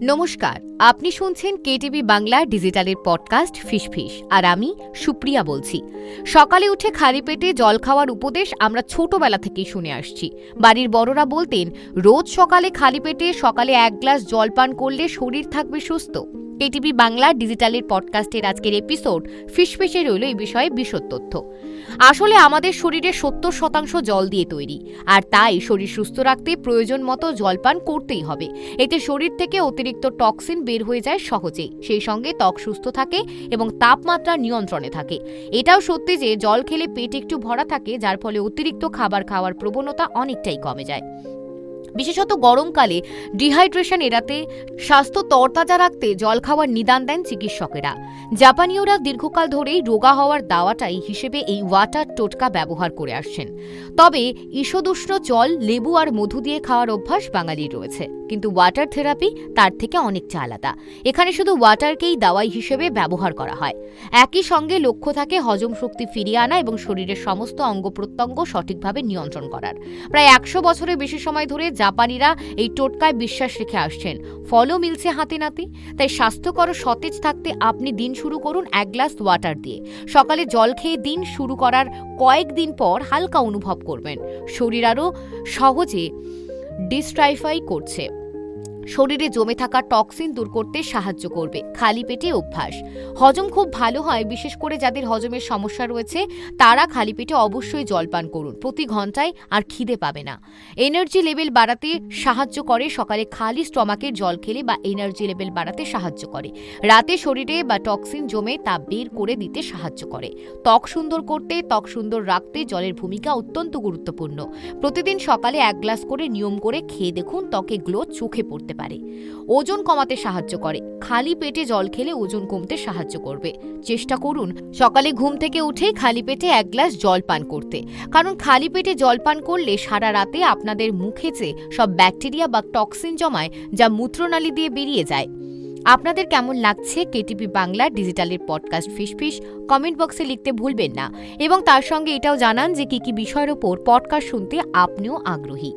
নমস্কার, আপনি শুনছেন কেটিভি বাংলা ডিজিটালের পডকাস্ট ফিসফিস, আর আমি সুপ্রিয়া বলছি। সকালে উঠে খালি পেটে জল খাওয়ার উপদেশ আমরা ছোটবেলা থেকেই শুনে আসছি। বাড়ির বড়রা বলতেন, রোজ সকালে খালি পেটে এক গ্লাস জল পান করলে শরীর থাকবে সুস্থ। কেটিভি বাংলা ডিজিটালের পডকাস্টের আজকের এপিসোড ফিসফিসে রইল এই বিষয়ে বিশদ তথ্য। আসলে আমাদের শরীরে 70% জল দিয়ে তৈরি, আর তাই শরীর সুস্থ রাখতে প্রয়োজন মতো জল পান করতেই হবে। এতে শরীর থেকে অতিরিক্ত টক্সিন বের হয়ে যায় সহজেই, সেই সঙ্গে ত্বক সুস্থ থাকে এবং তাপমাত্রা নিয়ন্ত্রণে থাকে। এটাও সত্যি যে জল খেলে পেট একটু ভরা থাকে, যার ফলে অতিরিক্ত খাবার খাওয়ার প্রবণতা অনেকটাই কমে যায়। বিশেষত গরমকালে ডিহাইড্রেশন এড়াতে, স্বাস্থ্য তরতাজা রাখতে জল খাওয়ার নিদান দেন চিকিৎসকেরা। জাপানীয়রা দীর্ঘকাল ধরেই রোগা হওয়ার দাওয়াটাই হিসেবে এই ওয়াটার টোটকা ব্যবহার করে আসছেন। তবে ঈষদুষ্ণ জল, লেবু আর মধু দিয়ে খাওয়ার অভ্যাস বাঙালির রয়েছে, কিন্তু ওয়াটার থেরাপি তার থেকে অনেকটা আলাদা। এখানে শুধু ওয়াটারকেই দাওয়াই হিসেবে ব্যবহার করা হয়। একই সঙ্গে লক্ষ্য থাকে হজম শক্তি ফিরিয়ে আনা এবং শরীরের সমস্ত অঙ্গ প্রত্যঙ্গ সঠিকভাবে নিয়ন্ত্রণ করার। প্রায় 100 বছরের বেশি সময় ধরে জাপানিরা এই টোটকায় বিশ্বাস রেখে আসছেন। ফলও মিলছে হাতে নাতে। তাই স্বাস্থ্যকর ও সতেজ থাকতে আপনি দিন শুরু করুন 1 গ্লাস ওয়াটার দিয়ে। সকালে জল খেয়ে দিন শুরু করার কয়েকদিন পর হালকা অনুভব করবেন শরীর আরও সহজে ডিস্ট্রাইফাই করছে। শরীরে জমে থাকা টক্সিন দূর করতে সাহায্য করবে। খালি পেটে অভ্যাস হজম খুব ভালো হয়, বিশেষ করে যাদের হজমের সমস্যা রয়েছে তারা খালি পেটে অবশ্যই জল পান করুন। প্রতি ঘন্টায় আর খিদে পাবে না। এনার্জি লেভেল বাড়াতে সাহায্য করে। সকালে খালি স্টমাকের জল খেলে বা এনার্জি লেভেল বাড়াতে সাহায্য করে। রাতে শরীরে বা টক্সিন জমে তা বের করে দিতে সাহায্য করে। ত্বক সুন্দর করতে, ত্বক সুন্দর রাখতে জলের ভূমিকা অত্যন্ত গুরুত্বপূর্ণ। প্রতিদিন সকালে 1 গ্লাস করে নিয়ম করে খেয়ে দেখুন, ত্বকে গ্লো চোখে পড়তে পারে। ওজন কমাতে সাহায্য করে। খালি পেটে জল খেলে ওজন কমতে সাহায্য করবে। চেষ্টা করুন সকালে ঘুম থেকে উঠেই খালি পেটে 1 গ্লাস জল পান করতে, কারণ খালি পেটে জল পান করলে সারা রাতে আপনাদের মুখে যে সব ব্যাকটেরিয়া বা টক্সিন জমায়, যা মূত্রনালী দিয়ে বেরিয়ে যায়। আপনাদের কেমন লাগছে কেটিভি বাংলা ডিজিটালের পডকাস্ট ফিসফিস? কমেন্ট বক্সে লিখতে ভুলবেন না, এবং তার সঙ্গে এটাও জানান যে কি কি বিষয়ের ওপর পডকাস্ট শুনতে আপনিও আগ্রহী।